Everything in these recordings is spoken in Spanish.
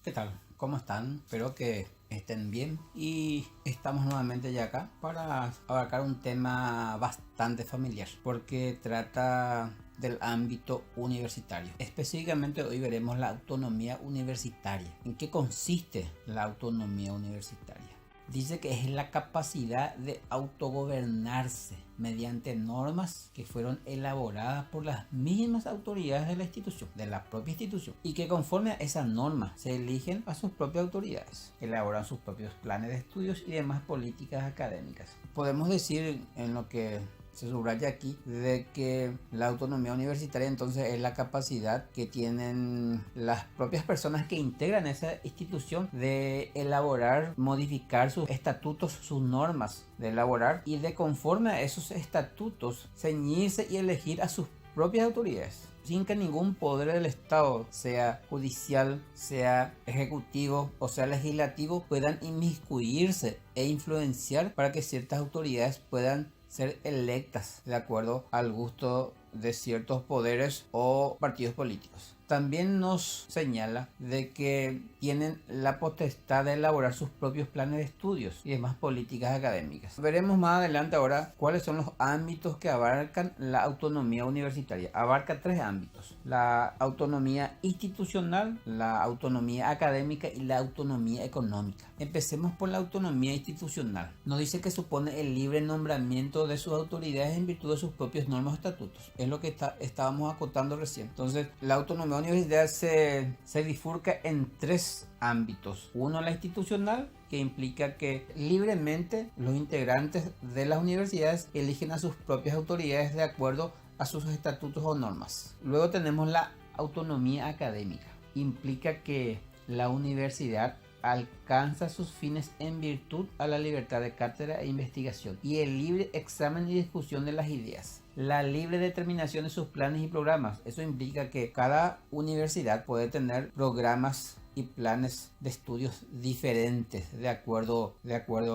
¿Qué tal? ¿Cómo están? Espero que estén bien y estamos nuevamente ya acá para abarcar un tema bastante familiar porque trata del ámbito universitario. Específicamente hoy veremos la autonomía universitaria. ¿En qué consiste la autonomía universitaria? Dice que es la capacidad de autogobernarse mediante normas que fueron elaboradas por las mismas autoridades de la institución, de la propia institución, y que conforme a esas normas se eligen a sus propias autoridades, elaboran sus propios planes de estudios y demás políticas académicas. Podemos decir en lo que se subraya aquí de que la autonomía universitaria entonces es la capacidad que tienen las propias personas que integran esa institución de elaborar, modificar sus estatutos, sus normas, de elaborar y de conforme a esos estatutos ceñirse y elegir a sus propias autoridades, sin que ningún poder del Estado, sea judicial, sea ejecutivo o sea legislativo, puedan inmiscuirse e influenciar para que ciertas autoridades puedan ser electas de acuerdo al gusto de ciertos poderes o partidos políticos. También nos señala de que tienen la potestad de elaborar sus propios planes de estudios y demás políticas académicas. Veremos más adelante ahora cuáles son los ámbitos que abarcan la autonomía universitaria. Abarca tres ámbitos: la autonomía institucional, la autonomía académica y la autonomía económica. Empecemos por la autonomía institucional. Nos dice que supone el libre nombramiento de sus autoridades en virtud de sus propios normas o estatutos. Es lo que estábamos acotando recién. Entonces, la autonomía universitaria se bifurca en tres ámbitos. Uno, la institucional, que implica que libremente los integrantes de las universidades eligen a sus propias autoridades de acuerdo a sus estatutos o normas. Luego tenemos la autonomía académica. Implica que la universidad alcanza sus fines en virtud a la libertad de cátedra e investigación y el libre examen y discusión de las ideas. La libre determinación de sus planes y programas. Eso implica que cada universidad puede tener programas y planes de estudios diferentes de acuerdo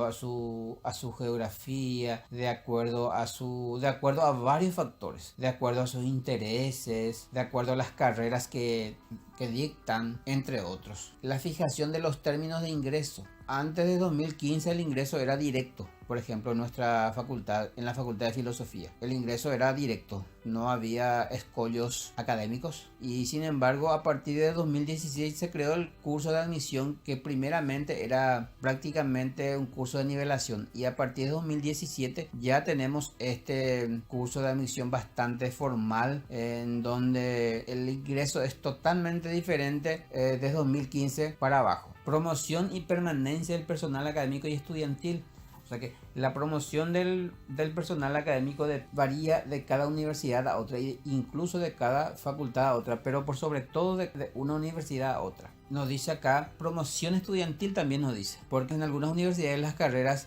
a su geografía, de acuerdo a varios factores, de acuerdo a sus intereses, de acuerdo a las carreras que dictan, entre otros. La fijación de los términos de ingreso. Antes de 2015 el ingreso era directo. Por ejemplo, en nuestra facultad, en la Facultad de Filosofía, el ingreso era directo, no había escollos académicos. Y sin embargo, a partir de 2016 se creó el curso de admisión, que primeramente era prácticamente un curso de nivelación, y a partir de 2017 ya tenemos este curso de admisión bastante formal, en donde el ingreso es totalmente diferente desde 2015 para abajo. Promoción y permanencia del personal académico y estudiantil. O sea que la promoción del personal académico varía de cada universidad a otra, incluso de cada facultad a otra, pero por sobre todo de una universidad a otra. Nos dice acá promoción estudiantil, también nos dice, porque en algunas universidades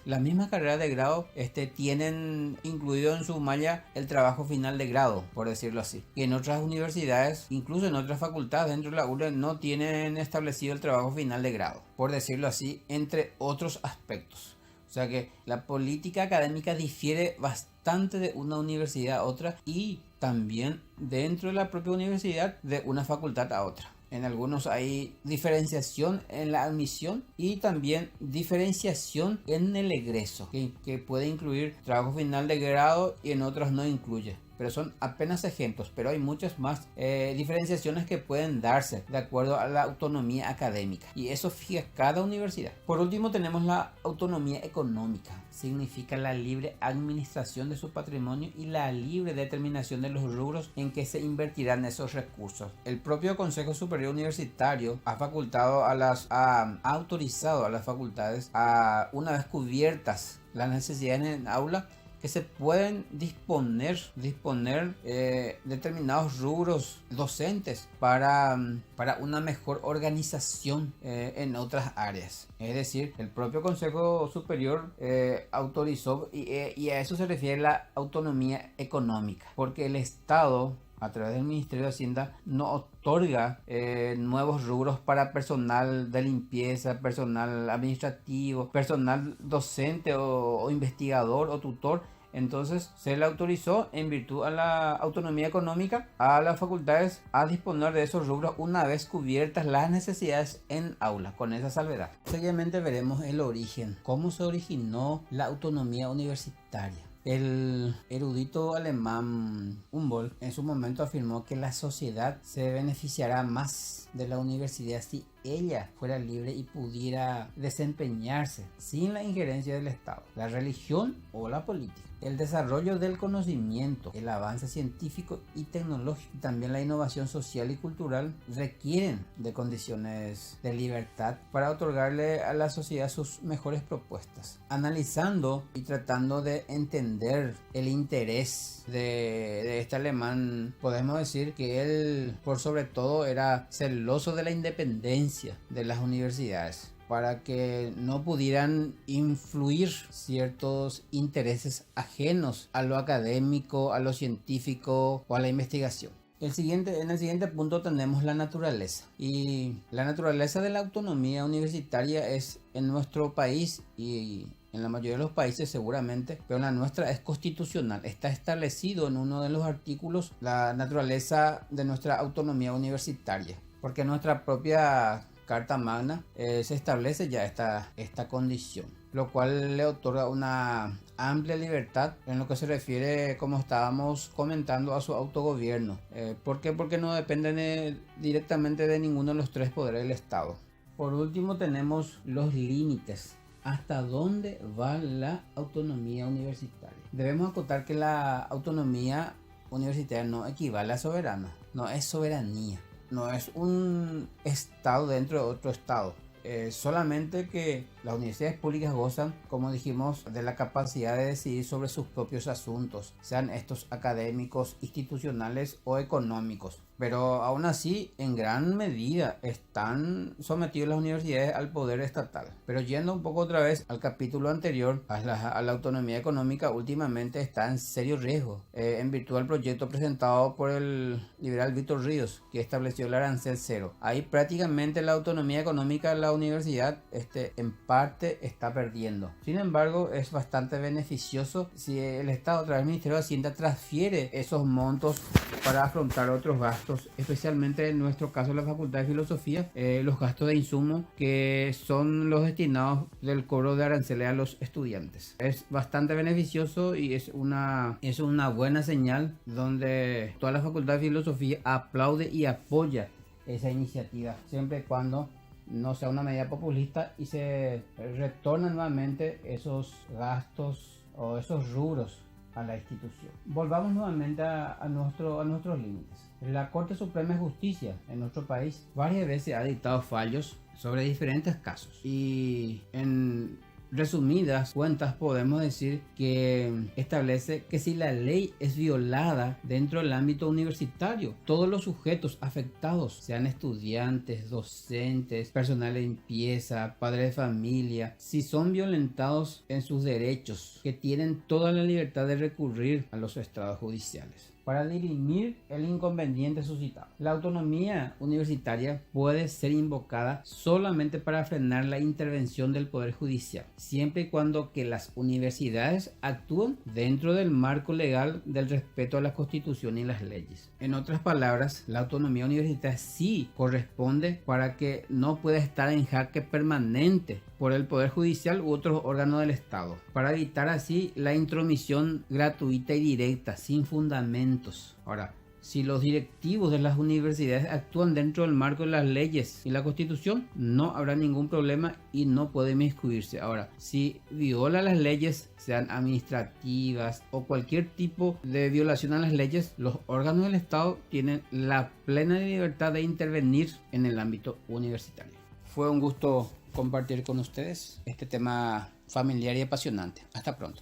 las mismas carreras de grado tienen incluido en su malla el trabajo final de grado, por decirlo así. Y en otras universidades, incluso en otras facultades dentro de la URE, no tienen establecido el trabajo final de grado, por decirlo así, entre otros aspectos. O sea que la política académica difiere bastante de una universidad a otra y también dentro de la propia universidad de una facultad a otra. En algunos hay diferenciación en la admisión y también diferenciación en el egreso, que puede incluir trabajo final de grado y en otros no incluye. Pero son apenas ejemplos, pero hay muchas más diferenciaciones que pueden darse de acuerdo a la autonomía académica, y eso fija cada universidad. Por último tenemos la autonomía económica. Significa la libre administración de su patrimonio y la libre determinación de los rubros en que se invertirán esos recursos. El propio Consejo Superior Universitario ha autorizado a las facultades, una vez cubiertas las necesidades en el aula, que se pueden disponer determinados rubros docentes para una mejor organización en otras áreas. Es decir, el propio Consejo Superior autorizó, y a eso se refiere la autonomía económica, porque el Estado, a través del Ministerio de Hacienda, no otorga nuevos rubros para personal de limpieza, personal administrativo, personal docente o investigador o tutor Entonces se le autorizó, en virtud a la autonomía económica, a las facultades a disponer de esos rubros una vez cubiertas las necesidades en aula, con esa salvedad. Seguidamente veremos el origen, cómo se originó la autonomía universitaria. El erudito alemán Humboldt en su momento afirmó que la sociedad se beneficiará más de la universidad si ella fuera libre y pudiera desempeñarse sin la injerencia del Estado, la religión o la política. El desarrollo del conocimiento, el avance científico y tecnológico, y también la innovación social y cultural requieren de condiciones de libertad para otorgarle a la sociedad sus mejores propuestas. Analizando y tratando de entender el interés de este alemán, podemos decir que él, por sobre todo, era celoso de la independencia de las universidades, para que no pudieran influir ciertos intereses ajenos a lo académico, a lo científico o a la investigación. En el siguiente punto tenemos la naturaleza. Y la naturaleza de la autonomía universitaria es, en nuestro país y en la mayoría de los países seguramente, pero la nuestra es constitucional. Está establecido en uno de los artículos la naturaleza de nuestra autonomía universitaria, porque nuestra propia Carta Magna se establece ya esta condición, lo cual le otorga una amplia libertad en lo que se refiere, como estábamos comentando, a su autogobierno. ¿Por qué? Porque no dependen directamente de ninguno de los tres poderes del Estado. Por último tenemos los límites. ¿Hasta dónde va la autonomía universitaria? Debemos acotar que la autonomía universitaria no equivale a soberana, no es soberanía. No es un estado dentro de otro estado. Solamente que las universidades públicas gozan, como dijimos, de la capacidad de decidir sobre sus propios asuntos, sean estos académicos, institucionales o económicos. Pero aún así, en gran medida, están sometidos las universidades al poder estatal. Pero yendo un poco otra vez al capítulo anterior, a la autonomía económica, últimamente está en serio riesgo, en virtud del proyecto presentado por el liberal Víctor Ríos, que estableció el arancel cero. Ahí prácticamente la autonomía económica de la universidad en parte está perdiendo. Sin embargo, es bastante beneficioso si el Estado, a través del Ministerio de Hacienda, transfiere esos montos para afrontar otros gastos, especialmente en nuestro caso la Facultad de Filosofía, los gastos de insumo que son los destinados del cobro de aranceles a los estudiantes. Es bastante beneficioso y es una buena señal donde toda la Facultad de Filosofía aplaude y apoya esa iniciativa, siempre y cuando no sea una medida populista y se retornan nuevamente esos gastos o esos rubros a la institución. Volvamos nuevamente a nuestros límites. La Corte Suprema de Justicia en nuestro país varias veces ha dictado fallos sobre diferentes casos, y en resumidas cuentas podemos decir que establece que si la ley es violada dentro del ámbito universitario, todos los sujetos afectados, sean estudiantes, docentes, personal de limpieza, padres de familia, si son violentados en sus derechos, que tienen toda la libertad de recurrir a los estrados judiciales para dirimir el inconveniente suscitado. La autonomía universitaria puede ser invocada solamente para frenar la intervención del Poder Judicial, siempre y cuando que las universidades actúen dentro del marco legal del respeto a la Constitución y las leyes. En otras palabras, la autonomía universitaria sí corresponde para que no pueda estar en jaque permanente por el Poder Judicial u otros órganos del Estado, para evitar así la intromisión gratuita y directa, sin fundamentos. Ahora, si los directivos de las universidades actúan dentro del marco de las leyes y la Constitución, no habrá ningún problema y no puede inmiscuirse. Ahora, si viola las leyes, sean administrativas o cualquier tipo de violación a las leyes, los órganos del Estado tienen la plena libertad de intervenir en el ámbito universitario. Fue un gusto compartir con ustedes este tema familiar y apasionante. Hasta pronto.